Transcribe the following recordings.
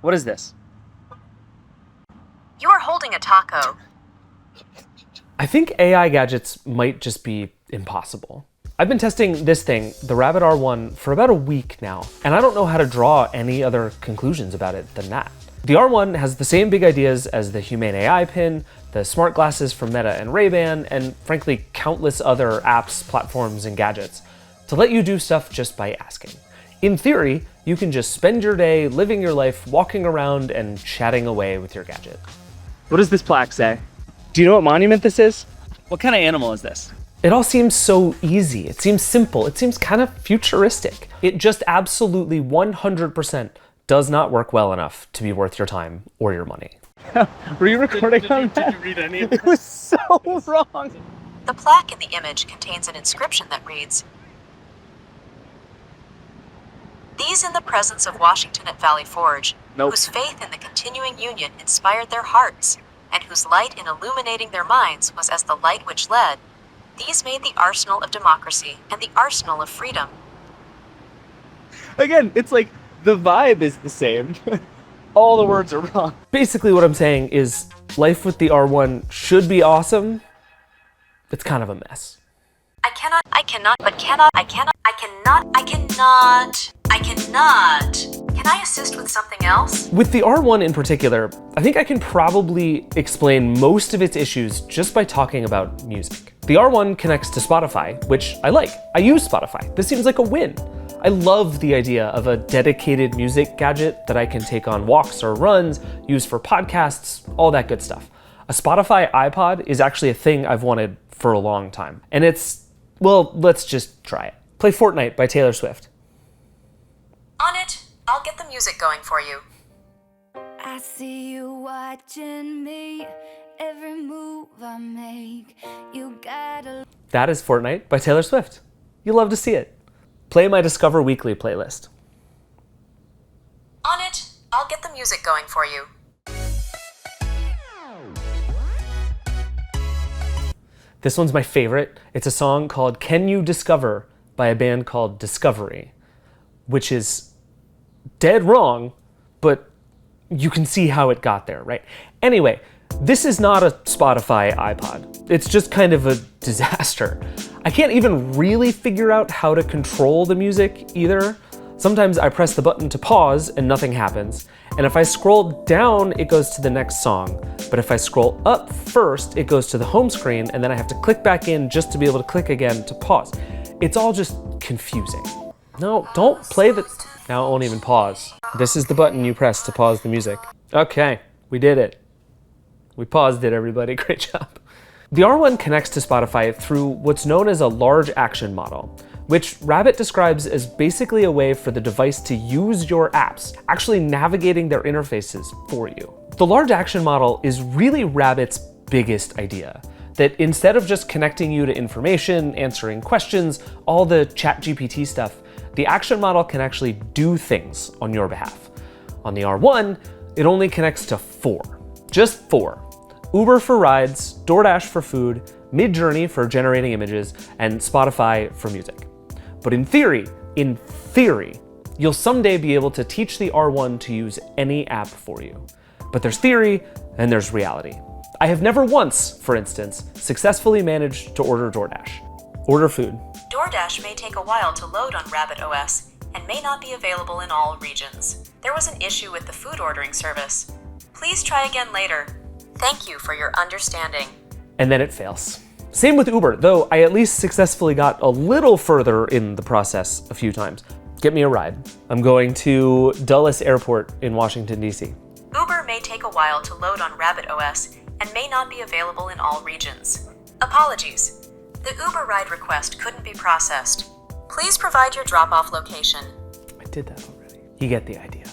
What is this? You are holding a taco. I think AI gadgets might just be impossible. I've been testing this thing, the Rabbit R1, for about a week now, and I don't know how to draw any other conclusions about it than that. The R1 has the same big ideas as the Humane AI Pin, the smart glasses from Meta and Ray-Ban, and frankly, countless other apps, platforms, and gadgets to let you do stuff just by asking. In theory, you can just spend your day living your life walking around and chatting away with your gadget. What does this plaque say? Do you know what monument this is? What kind of animal is this? It all seems so easy. It seems simple. It seems kind of futuristic. It just absolutely 100% does not work well enough to be worth your time or your money. Were you recording on that? Did you read any of it? It was so wrong. The plaque in the image contains an inscription that reads, "These in the presence of Washington at Valley Forge, Nope. whose faith in the continuing union inspired their hearts, and whose light in illuminating their minds was as the light which led, these made the arsenal of democracy and the arsenal of freedom." Again, it's like the vibe is the same. All the words are wrong. Basically what I'm saying is life with the R1 should be awesome. It's kind of a mess. I cannot. Can I assist with something else? With the R1 in particular, I think I can probably explain most of its issues just by talking about music. The R1 connects to Spotify, which I like. I use Spotify. This seems like a win. I love the idea of a dedicated music gadget that I can take on walks or runs, use for podcasts, all that good stuff. A Spotify iPod is actually a thing I've wanted for a long time. And it's, well, let's just try it. Play Fortnite by Taylor Swift. On it. I'll get the music going for you. I see you watching me, every move I make. You gotta. That is Fortnite by Taylor Swift. You'll love to see it. Play my Discover Weekly playlist. On it. I'll get the music going for you. This one's my favorite. It's a song called Can You Discover by a band called Discovery, which is dead wrong, but you can see how it got there, right? Anyway, this is not a Spotify iPod. It's just kind of a disaster. I can't even really figure out how to control the music either. Sometimes I press the button to pause and nothing happens. And if I scroll down, it goes to the next song. But if I scroll up first, it goes to the home screen, and then I have to click back in just to be able to click again to pause. It's all just confusing. No, don't play the... Now it won't even pause. This is the button you press to pause the music. Okay, we did it. We paused it, everybody. Great job. The R1 connects to Spotify through what's known as a large action model, which Rabbit describes as basically a way for the device to use your apps, actually navigating their interfaces for you. The large action model is really Rabbit's biggest idea, that instead of just connecting you to information, answering questions, all the ChatGPT stuff, the action model can actually do things on your behalf. On the R1, it only connects to 4. Just 4. Uber for rides, DoorDash for food, Midjourney for generating images, and Spotify for music. But in theory, you'll someday be able to teach the R1 to use any app for you. But there's theory and there's reality. I have never once, for instance, successfully managed to order DoorDash. Order food. DoorDash may take a while to load on Rabbit OS and may not be available in all regions. There was an issue with the food ordering service. Please try again later. Thank you for your understanding. And then it fails. Same with Uber, though I at least successfully got a little further in the process a few times. Get me a ride. I'm going to Dulles Airport in Washington, D.C. Uber may take a while to load on Rabbit OS and may not be available in all regions. Apologies. The Uber ride request couldn't be processed. Please provide your drop-off location. I did that already. You get the idea.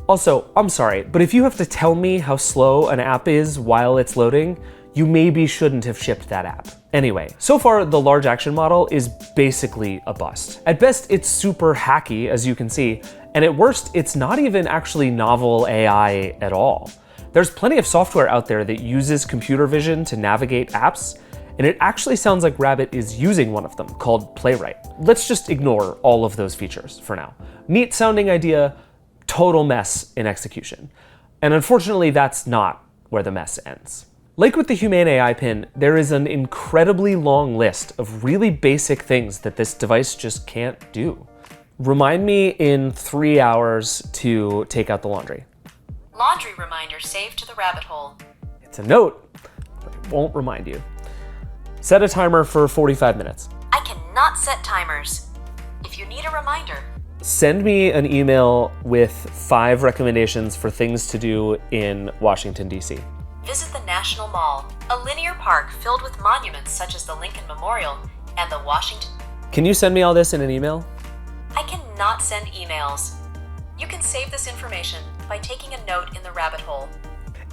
Also, I'm sorry, but if you have to tell me how slow an app is while it's loading, you maybe shouldn't have shipped that app. Anyway, so far the large action model is basically a bust. At best, it's super hacky, as you can see, and at worst, it's not even actually novel AI at all. There's plenty of software out there that uses computer vision to navigate apps, and it actually sounds like Rabbit is using one of them, called Playwright. Let's just ignore all of those features for now. Neat sounding idea, total mess in execution. And unfortunately, that's not where the mess ends. Like with the Humane AI Pin, there is an incredibly long list of really basic things that this device just can't do. Remind me in 3 hours to take out the laundry. Laundry reminder saved to the rabbit hole. It's a note, but it won't remind you. Set a timer for 45 minutes. I cannot set timers. If you need a reminder, Send me an email with 5 recommendations for things to do in Washington, D.C. visit the National Mall, a linear park filled with monuments such as the Lincoln Memorial and the Washington. Can you send me all this in an email? I cannot send emails. You can save this information by taking a note in the rabbit hole.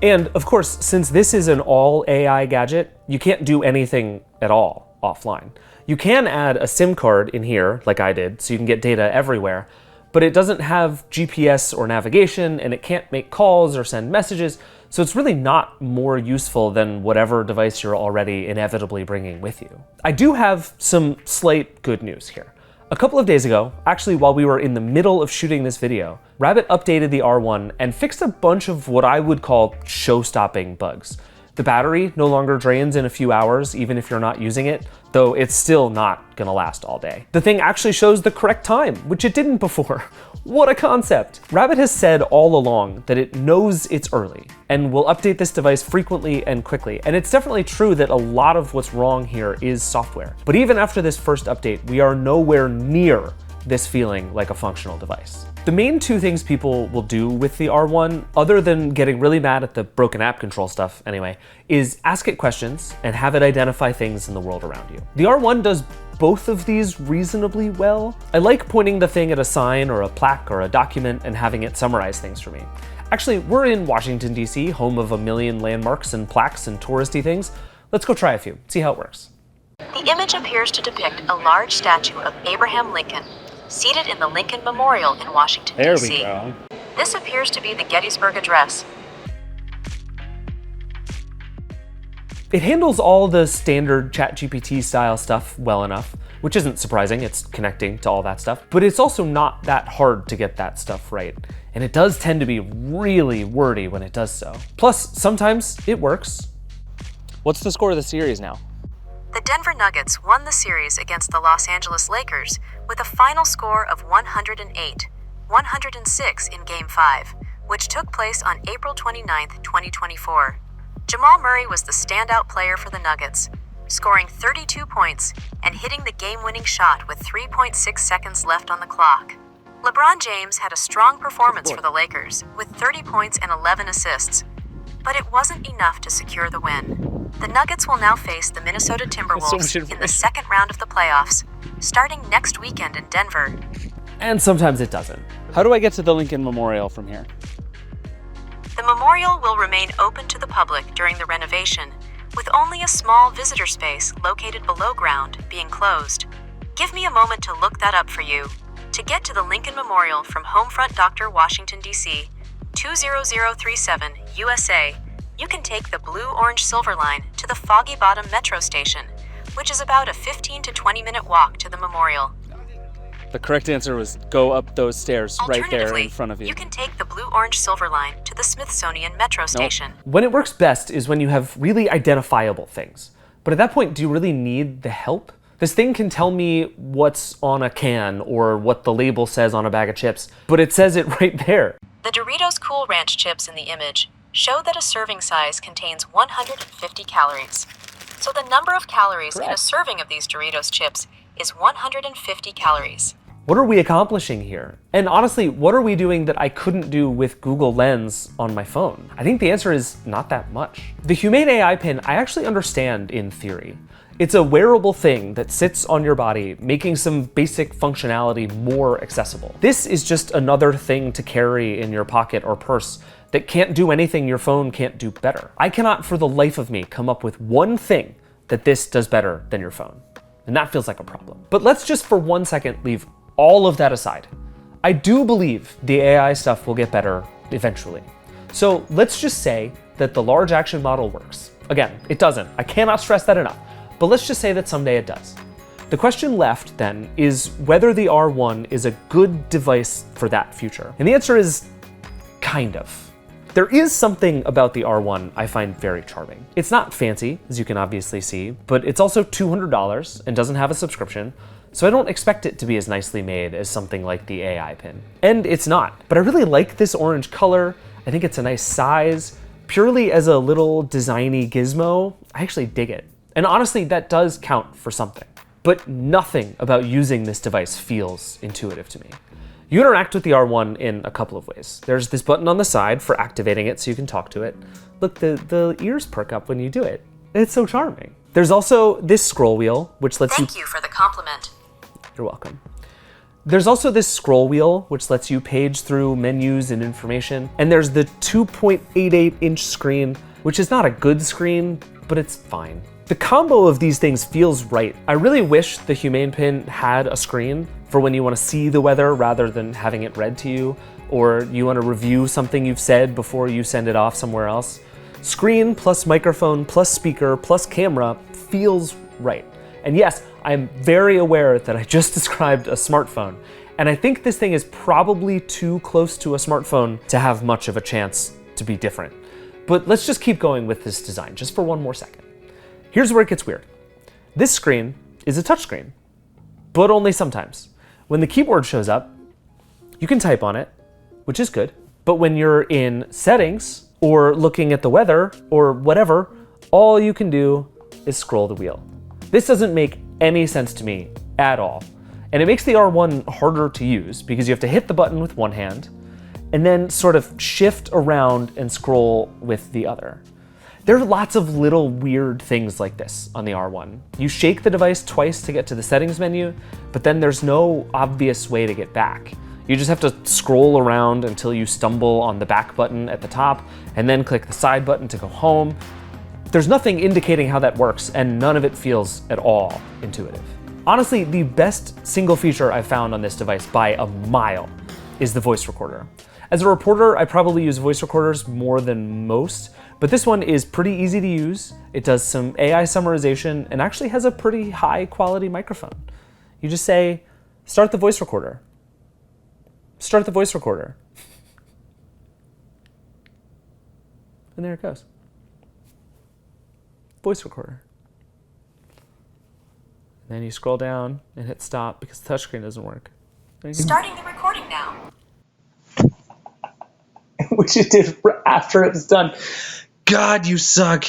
And of course, since this is an all AI gadget, you can't do anything at all offline. You can add a SIM card in here, like I did, so you can get data everywhere, but it doesn't have GPS or navigation, and it can't make calls or send messages, so it's really not more useful than whatever device you're already inevitably bringing with you. I do have some slight good news here. A couple of days ago, actually while we were in the middle of shooting this video, Rabbit updated the R1 and fixed a bunch of what I would call show-stopping bugs. The battery no longer drains in a few hours, even if you're not using it, though it's still not gonna last all day. The thing actually shows the correct time, which it didn't before. What a concept! Rabbit has said all along that it knows it's early, and will update this device frequently and quickly, and it's definitely true that a lot of what's wrong here is software. But even after this first update, we are nowhere near this feeling like a functional device. The main 2 things people will do with the R1, other than getting really mad at the broken app control stuff anyway, is ask it questions and have it identify things in the world around you. The R1 does both of these reasonably well. I like pointing the thing at a sign or a plaque or a document and having it summarize things for me. Actually, we're in Washington, D.C., home of a million landmarks and plaques and touristy things. Let's go try a few, see how it works. The image appears to depict a large statue of Abraham Lincoln, seated in the Lincoln Memorial in Washington, There D.C. we go. This appears to be the Gettysburg Address. It handles all the standard ChatGPT style stuff well enough, which isn't surprising, it's connecting to all that stuff, but it's also not that hard to get that stuff right. And it does tend to be really wordy when it does so. Plus, sometimes it works. What's the score of the series now? The Denver Nuggets won the series against the Los Angeles Lakers with a final score of 108-106 in Game 5, which took place on April 29, 2024. Jamal Murray was the standout player for the Nuggets, scoring 32 points and hitting the game-winning shot with 3.6 seconds left on the clock. LeBron James had a strong performance for the Lakers with 30 points and 11 assists, but it wasn't enough to secure the win. The Nuggets will now face the Minnesota Timberwolves in the second round of the playoffs, starting next weekend in Denver. And sometimes it doesn't. How do I get to the Lincoln Memorial from here? The memorial will remain open to the public during the renovation, with only a small visitor space located below ground being closed. Give me a moment to look that up for you. To get to the Lincoln Memorial from Homefront Dr. Washington, D.C., 20037 USA, you can take the Blue-Orange Silver Line to the Foggy Bottom Metro Station, which is about a 15 to 20-minute walk to the memorial. The correct answer was go up those stairs right there in front of you. You can take the Blue-Orange Silver Line to the Smithsonian Metro Station. When it works best is when you have really identifiable things. But at that point, do you really need the help? This thing can tell me what's on a can or what the label says on a bag of chips, but it says it right there. The Doritos Cool Ranch chips in the image show that a serving size contains 150 calories. So the number of calories in a serving of these Doritos chips is 150 calories. What are we accomplishing here? And honestly, what are we doing that I couldn't do with Google Lens on my phone? I think the answer is not that much. The Humane AI Pin, I actually understand in theory. It's a wearable thing that sits on your body, making some basic functionality more accessible. This is just another thing to carry in your pocket or purse that can't do anything your phone can't do better. I cannot for the life of me come up with one thing that this does better than your phone. And that feels like a problem. But let's just for 1 second leave all of that aside. I do believe the AI stuff will get better eventually. So let's just say that the large action model works. Again, it doesn't. I cannot stress that enough. But let's just say that someday it does. The question left, then, is whether the R1 is a good device for that future. And the answer is kind of. There is something about the R1 I find very charming. It's not fancy, as you can obviously see, but it's also $200 and doesn't have a subscription, so I don't expect it to be as nicely made as something like the AI Pin. And it's not, but I really like this orange color. I think it's a nice size. Purely as a little designy gizmo, I actually dig it. And honestly, that does count for something. But nothing about using this device feels intuitive to me. You interact with the R1 in a couple of ways. There's this button on the side for activating it so you can talk to it. Look, the ears perk up when you do it. It's so charming. There's also this scroll wheel, which lets Thank you for the compliment. You're welcome. There's also this scroll wheel, which lets you page through menus and information. And there's the 2.88-inch screen, which is not a good screen, but it's fine. The combo of these things feels right. I really wish the Humane Pin had a screen for when you want to see the weather rather than having it read to you, or you want to review something you've said before you send it off somewhere else. Screen plus microphone plus speaker plus camera feels right. And yes, I'm very aware that I just described a smartphone, and I think this thing is probably too close to a smartphone to have much of a chance to be different. But let's just keep going with this design just for one more second. Here's where it gets weird. This screen is a touchscreen, but only sometimes. When the keyboard shows up, you can type on it, which is good. But when you're in settings or looking at the weather or whatever, all you can do is scroll the wheel. This doesn't make any sense to me at all. And it makes the R1 harder to use because you have to hit the button with one hand and then sort of shift around and scroll with the other. There are lots of little weird things like this on the R1. You shake the device twice to get to the settings menu, but then there's no obvious way to get back. You just have to scroll around until you stumble on the back button at the top and then click the side button to go home. There's nothing indicating how that works, and none of it feels at all intuitive. Honestly, the best single feature I've found on this device by a mile is the voice recorder. As a reporter, I probably use voice recorders more than most, but this one is pretty easy to use. It does some AI summarization and actually has a pretty high quality microphone. You just say, start the voice recorder. Start the voice recorder. And there it goes. Voice recorder. And then you scroll down and hit stop because the touchscreen doesn't work. Starting the recording now. Which it did after it was done. God, you suck.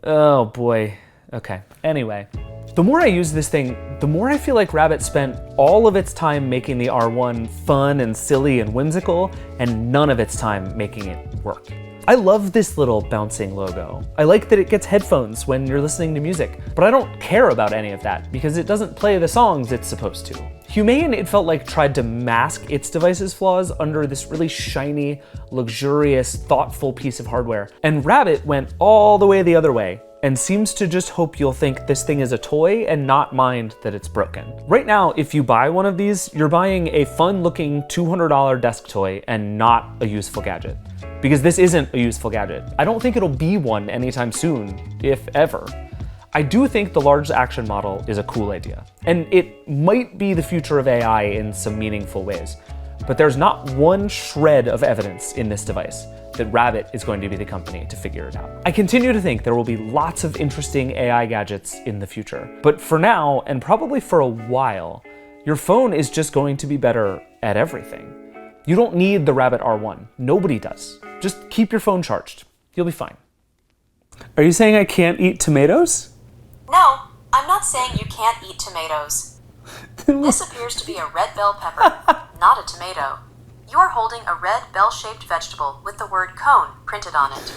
Oh boy. Okay. Anyway, the more I use this thing, the more I feel like Rabbit spent all of its time making the R1 fun and silly and whimsical, and none of its time making it work. I love this little bouncing logo. I like that it gets headphones when you're listening to music, but I don't care about any of that because it doesn't play the songs it's supposed to. Humane, it felt like, tried to mask its device's flaws under this really shiny, luxurious, thoughtful piece of hardware. And Rabbit went all the way and seems to just hope you'll think this thing is a toy and not mind that it's broken. Right now, if you buy one of these, you're buying a fun-looking $200 desk toy and not a useful gadget. Because this isn't a useful gadget. I don't think it'll be one anytime soon, if ever. I do think the large action model is a cool idea, and it might be the future of AI in some meaningful ways, but there's not one shred of evidence in this device that Rabbit is going to be the company to figure it out. I continue to think there will be lots of interesting AI gadgets in the future, but for now, and probably for a while, your phone is just going to be better at everything. You don't need the Rabbit R1. Nobody does. Just keep your phone charged. You'll be fine. Are you saying I can't eat tomatoes? No, I'm not saying you can't eat tomatoes. This appears to be a red bell pepper, not a tomato. You're holding a red bell-shaped vegetable with the word cone printed on it.